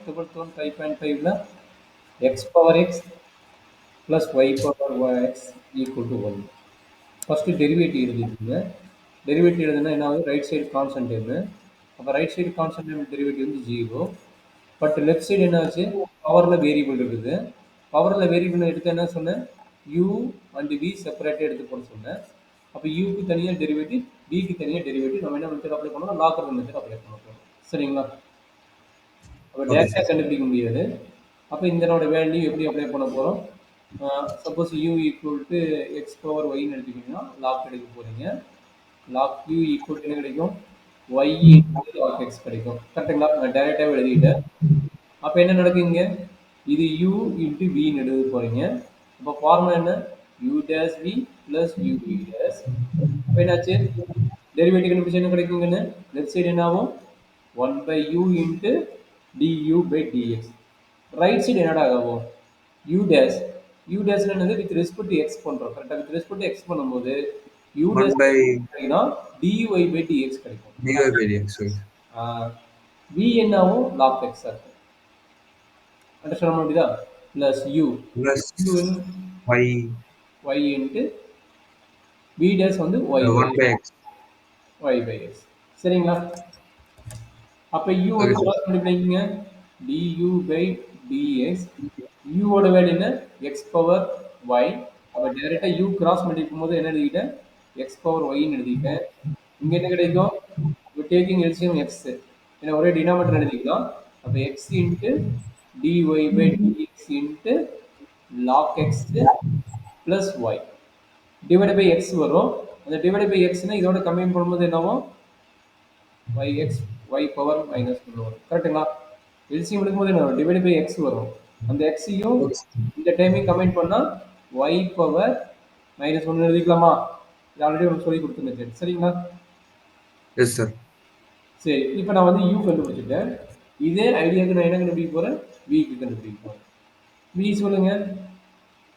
table 5.5ல x power x plus y power x equal to 1. First derivative எழுதிட்டுங்க. Derivative எழுதுனா என்ன ஆகுது? Right side constant term. அப்போ right side constant term derivative வந்து 0. But left side என்ன ஆச்சு? பவரில் வேரியபிள் இருக்குது. பவரில் வேரியபிள் எடுத்து என்ன சொன்னேன்? u அண்ட் v செப்பரேட்டாக எடுத்து போட சொன்னேன். அப்போ யூக்கு தனியாக டெரிவேட்டிவ், விக்கு தனியாக டெரிவேட்டிவ். நம்ம என்ன மெத்தட் அப்ளை பண்ணோம்? லாக்கர் மெத்தட் அப்ளை பண்ண போகிறோம். சரிங்களா? அப்போ Okay, டேரெக்டாக sir. கண்டுபிடிக்க முடியாது. அப்போ இதனோட வேல்யூ எப்படி அப்ளை பண்ண போகிறோம்? Suppose u equal to x power ஒய்ன்னு எடுத்துக்கிட்டிங்கன்னா லாக் எடுக்க போகிறீங்க. லாக் u ஈக்குவல் என்ன கிடைக்கும்? y இன்ட்டு லாக் எக்ஸ் கிடைக்கும். கரெக்டுங்களா? நான் டேரெக்டாகவே எழுதிட்டேன். அப்போ என்ன நடக்குங்க? இது u இன்ட்டு வின்னு எழுத போகிறீங்க. அப்போ ஃபார்முலா என்ன? u dash v plus u v dash. அப்போ என்னாச்சு? டெரிவேட்டிவ் கண்டுபிடிச்சா என்ன கிடைக்குங்கன்னு? லெஃப்ட் சைடு என்ன ஆகும்? 1 by u into du by dx. Right side என்னடா ஆகும்? u dash. u dash என்னது? வித் ரெஸ்பெக்ட் டு x பண்றோம். கரெக்ட்டா? வித் ரெஸ்பெக்ட் டு x பண்ணும்போது u 1 dash by கிடைக்கும்னா dy by dx கிடைக்கும். dy by dx. Okay. v என்ன ஆகும்? log x இருக்கும். அண்டர்ஸ்டாண்ட் பண்ண முடியுதா? Plus u. Plus u in y y into v dash வந்து y by 1 by x. y by x. சரிங்களா? அப்போ u Okay, வந்து sir. கிராஸ் மல்டிப்ளைங்க du by dx. u ஓட வேல்யூ என்ன? x power y. அப்போ டைரெக்டாக u கிராஸ் மல்டிப்ளை போது என்ன எழுதிக்கிட்டேன்? x power ஒய்ன்னு எழுதிக்கிட்டேன். இங்கே என்ன கிடைக்கும்? இப்போ டேக்கிங் எல்சிஎம் x. ஏன்னா ஒரே டினாமேட்டர் எழுதிக்கலாம். அப்போ x into dy by dx into log x plus y divide by x வரும். அந்த டிவைட் பை எக்ஸ்னா இதோட கம்பைன் பண்ணும்போது என்னவும்? yx y பவர் மைனஸ் 1 வரும். கரெக்டுங்களா? எல்சிஎம் எடுக்கும்போது என்ன வரும்? டிவைட் பை எக்ஸ் வரும். அந்த எக்ஸையும் Okay, sir. இந்த டைமையும் கம்பைன் பண்ணால் y பவர் மைனஸ் 1 எழுதிக்கலாமா? இது ஆல்ரெடி உங்களுக்கு சொல்லி கொடுத்துருந்தேன். சரிங்களா? Yes, sir. சரி, இப்போ நான் வந்து u கண்டுபிடிச்சிட்டேன். இதே ஐடியாவுக்கு நான் என்ன கண்டுபிடிக்க போகிறேன்? விக்கு கண்டுபிடிக்க போகிறேன். v சொல்லுங்க.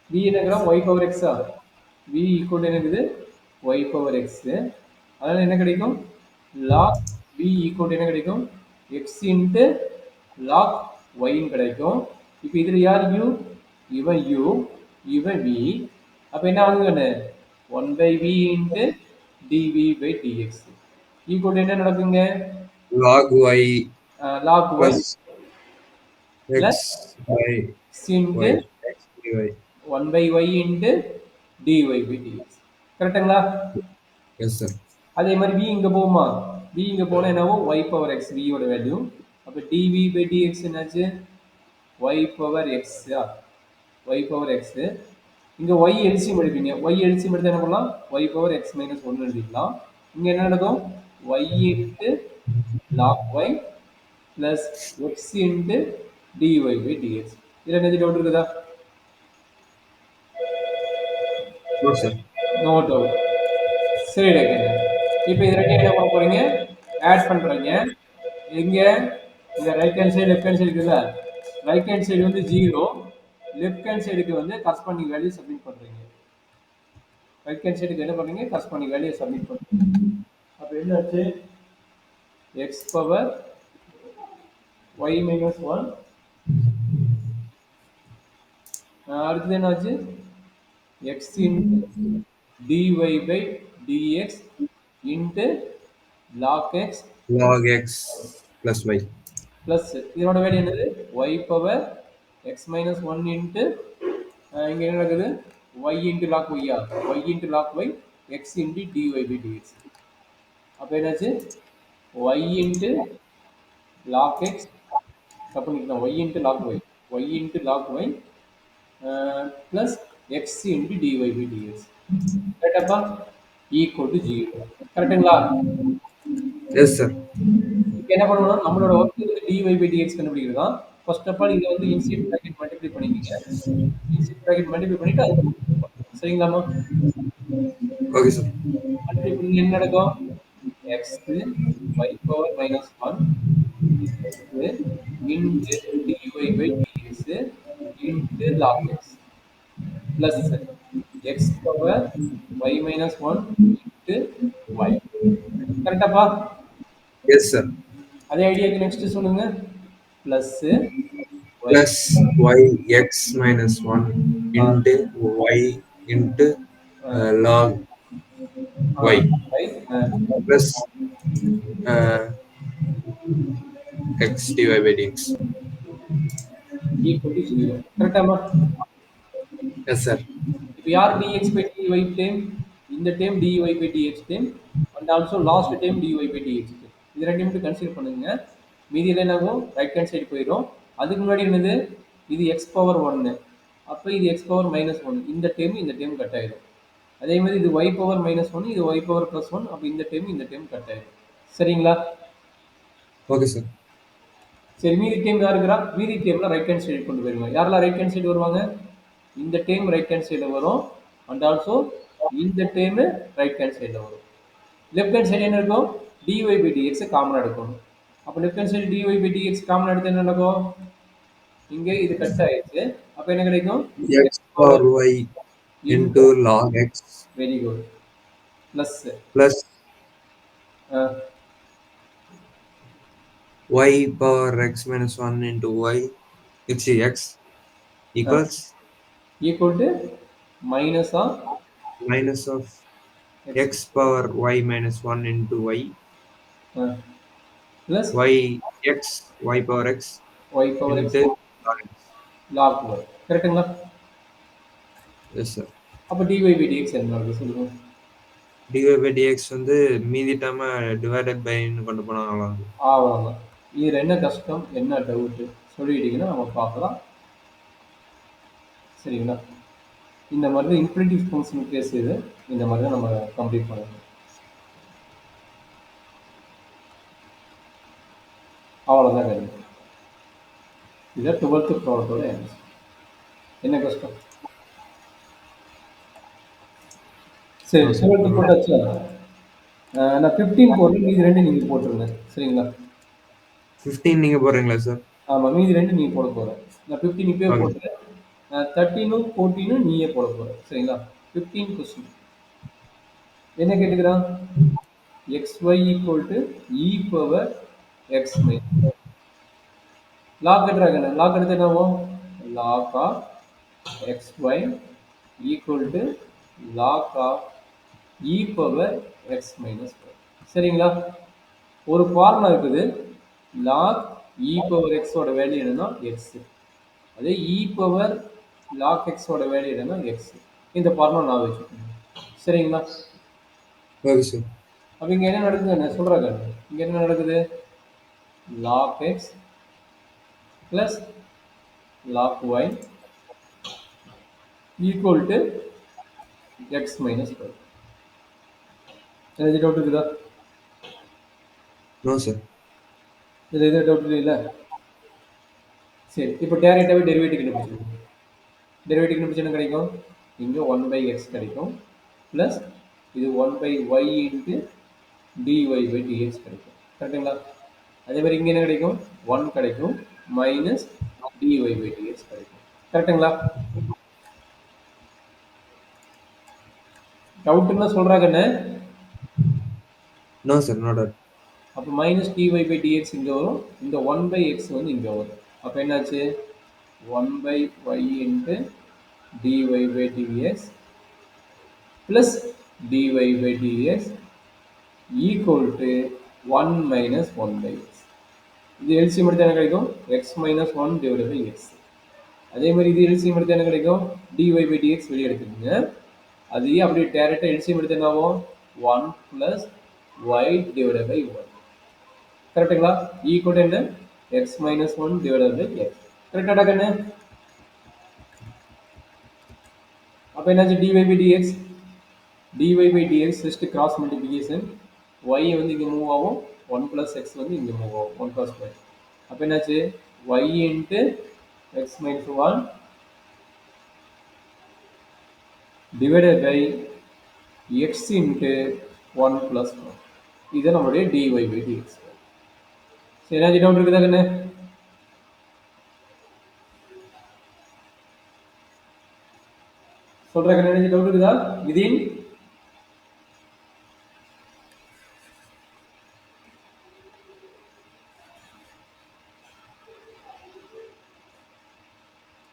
v என்னங்கிறோம்? y பவர் எக்ஸா? v ஈக்குவல் என்னது? y power X. அதனால் என்ன கிடைக்கும்? log v ஈக்குவல் என்ன கிடைக்கும்? x இன்ட்டு log yன்னு கிடைக்கும். இப்போ இதில் யார் u? இவன் u, இவன் v. அப்போ என்ன ஆகுதுன்னு? 1 by v into dv by dx equal என்ன நடக்குங்க? Log y log y plus plus x by x into y x dy. 1 by y into dy by dx. கரெக்டுங்களா? Yes, sir. அதே மாதிரி v இங்கே போகுமா? v இங்கே போனால் என்னவும்? y பவர் எக்ஸ் வியோட வேல்யூ. அப்போ dv by dx என்னாச்சு? y power x. y power x. இங்கே y எல்சிஎம் எடுப்பீங்க. y எல்சிஎம் எடுத்து என்ன பண்ணலாம்? y பவர் எக்ஸ் மைனஸ் 1 எழுதிக்கலாம். இங்கே என்ன நடக்கும்? y into log y plus x into dy by dx. இதில் என்ன டவுட் இருக்குதா? No, sir. No doubt. சரி ரைட். இப்போ இது ரெண்டையும் என்ன பண்ண போறீங்க? ஆட் பண்றீங்க. எங்க? இந்த right hand side left hand side இருக்குல்ல? ரைட் ஹேண்ட் சைடு வந்து 0, லெஃப்ட் ஹேண்ட் சைடுக்கு வந்து கரஸ்பாண்டிங் வேல்யூ சப்மிட் பண்றீங்க. ரைட் ஹேண்ட் சைடுக்கு என்ன பண்றீங்க? கரஸ்பாண்டிங் வேல்யூ சப்மிட் பண்றீங்க. அப்போ என்ன ஆச்சு? x power y minus 1. அடுத்தது என்ன ஆச்சு? x into dy by dx into log x Log x plus y. Plus இதனோட வேல்யூ என்னது? y power x minus 1 into இங்கே என்ன நடக்குது? y இன்ட்டு லாக் ஒய்யா? y into log y x into dy by dx. அப்போ என்னாச்சு? y into log x தப்பு பண்ணிக்கலாம். y into log y, y into log y plus x into dy by dx. கரெக்டாப்பா? Equal to 0. கரெக்டுங்களா? Yes, sir. இப்போ என்ன பண்ணணும்? நம்மளோட ஒர்க் வந்து dy by dx கண்டுபிடிக்கிறது தான். ஃபர்ஸ்ட் ஆஃப் ஆல் இதை வந்து இன்சியல் ப்ராக்கெட் மல்டிப்ளை பண்ணிக்கிங்க. இன்சியல் ப்ராக்கெட் மல்டிப்ளை பண்ணிட்டு அது சரிங்களாமா? Okay, sir. மல்டிப்ளை பண்ணி என்ன நடக்கும்? X y power minus 1 into dy by dx into log x plus X power y minus 1 into y. கரெக்டாப்பா? Yes, sir. அதே ஐடியாவுக்கு next சொல்லுங்க. Plus y plus yx minus 1 into y into log y y plus uh, x divided by dx. equal to 0. கரெக்டாமா? Yes, sir. யார் dx by dy term? இந்த term dy by dx term and also last term dy by dx term. இது ரெண்டையும் மட்டும் consider பண்ணுங்க. மீதி எல்லாம் என்னாகும்? ரைட் ஹேண்ட் சைடு போயிடும். அதுக்கு முன்னாடி என்னது? இது x பவர் 1. அப்போ இது x பவர் மைனஸ் 1. இந்த டேம் கட் ஆயிடும். அதே மாதிரி இது y பவர் மைனஸ் 1, இது y பவர் ப்ளஸ் 1. அப்போ இந்த டேம் கட் ஆயிடும். சரிங்களா? Okay, sir. சரி, மீதி டேம் யார் இருக்கிறா? மீதி டேம்ல ரைட் ஹேண்ட் சைடு கொண்டு போயிருங்க. யாரெல்லாம் ரைட் ஹேண்ட் சைடு வருவாங்க? இந்த டேம் ரைட் ஹேண்ட் சைடில் வரும் அண்ட் ஆல்சோ இந்த டேம் ரைட் ஹேண்ட் சைடில் வரும். லெஃப்ட் ஹேண்ட் சைடு என்ன இருக்கும்? dy by dx காமனாக எடுக்கணும். அப்போ left hand side dy by dx காமனாக எடுத்து என்ன நடக்கும்? இங்கே இது கட் ஆயிடுச்சு. அப்போ என்ன கிடைக்கும்? X x power power y into into log x very good plus plus y power x minus 1 into y x equals equal to minus of minus of x x power y minus 1 into y plus y power x y power x into log x. Log y. கரெக்டுங்களா? Yes, sir. அப்போ dy by dx என்ன வருது சொல்லுங்க. dy by dx வந்து மீதி டேர்மை divided பைன்னு கொண்டு போனால் நல்லா இருக்கும். அவ்வளோதான். இதில் என்ன கஷ்டம், என்ன டவுட்டு சொல்லிட்டீங்கன்னா நம்ம பார்க்கலாம். சரிங்களா? இந்த மாதிரி தான் இன்ஃபினிட்டிவ் ஃபங்க்ஷன் கேஸ் இது. இந்த மாதிரி தான் நம்ம கம்ப்ளீட் பண்ணணும். அவ்வளோதான் கிடையாது. இதை 12th ப்ராடக்டோட ஆன்சர். என்ன கஷ்டம்? சரி, 12th போட்டாச்சா? நான் 15 போடுறேன், மீதி ரெண்டு நீங்கள் போட்டுருங்க. சரிங்களா? 15 நீங்க போடுறீங்களா சார்? ஆமாம், மீதி ரெண்டு நீங்கள் போட போகிறேன். நான் 15 இப்போயே ஓகே. போட்டுறேன். 13ம் 14ம் நீயே போட போகிற. சரிங்களா? 15 கொஸ்டின் என்ன கேட்டுக்கிறான்? xy equal to e power x minus. log எடுறாங்க. log எடுத்து என்னவும்? log of xy equal to log of e power x minus 1. சரிங்களா? ஒரு ஃபார்முலா இருக்குது. log e power x ஓட வேல்யூ என்னன்னா x. அதே e power log x ஓட value என்னன்னா x. இந்த ஃபார்முலா நான் வச்சுக்கணும். சரிங்களா? Okay sir. அப்போ இங்கே என்ன நடக்குது? என்ன சொல்கிறாங்க? இங்கே என்ன நடக்குது? log x plus log y equal to x minus 1. ஏதாவது டவுட் இருக்குதா? No sir. இதில் எதுவும் டவுட் இல்லைல்ல? சரி, இப்போ டேரெக்டாகவே டெரிவேட்டிவ் கண்டுபிடிச்சிருக்கோம். டெரிவேட்டிவ் கண்டுபிடிச்சு என்ன கிடைக்கும்? இங்கே 1/x கிடைக்கும் ப்ளஸ் இது 1/y into dy by dx கிடைக்கும். கரெக்டுங்களா? அதே மாதிரி இங்கே என்ன கிடைக்கும்? 1 கிடைக்கும் மைனஸ் dy by dx கிடைக்கும். கரெக்டுங்களா? டவுட்டுன்னா சொல்கிறாங்கண்ணே. No sir, no doubt. அப்போ மைனஸ் dy by dx இங்கே வரும், இந்த 1/x வந்து இங்கே வரும். அப்போ என்னாச்சு? 1/y into dy by dx plus dy by dx equal to 1 minus 1/x. இது எல்சிஎம் எடுத்து என்ன கிடைக்கும்? x minus 1 divide by x. அதே மாதிரி இது எல்சிஎம் எடுத்து என்ன கிடைக்கும்? dy by dx வெளியே எடுத்துக்கோங்க. அதையே அப்படியே டேரெக்டாக எல்சிஎம் எடுத்து என்ன ஆகும்? 1 ப்ளஸ் y டிவைட் பை 1. கரெக்டுங்களா? ஈக்குவல் என்ன? x minus 1 divide by x. கரெக்டாக கண்ணு? அப்போ என்னாச்சு? dy by dx dy by dx just cross multiplication. y வந்து இங்கே மூவ் ஆகும், 1 ப்ளஸ் எக்ஸ் வந்து இங்கே மூவ் ஆகும், 1 ப்ளஸ் y. அப்போ என்னாச்சு? y into x minus 1 divided by x into 1 plus 1. இது நம்மளுடைய dy by dx. சரி, ஏதாச்சும் டவுட் இருக்குதா கண்ணு? சொல்கிறேன் கண்ணு, ஏதாச்சும் டவுட் இருக்குதா? விதின்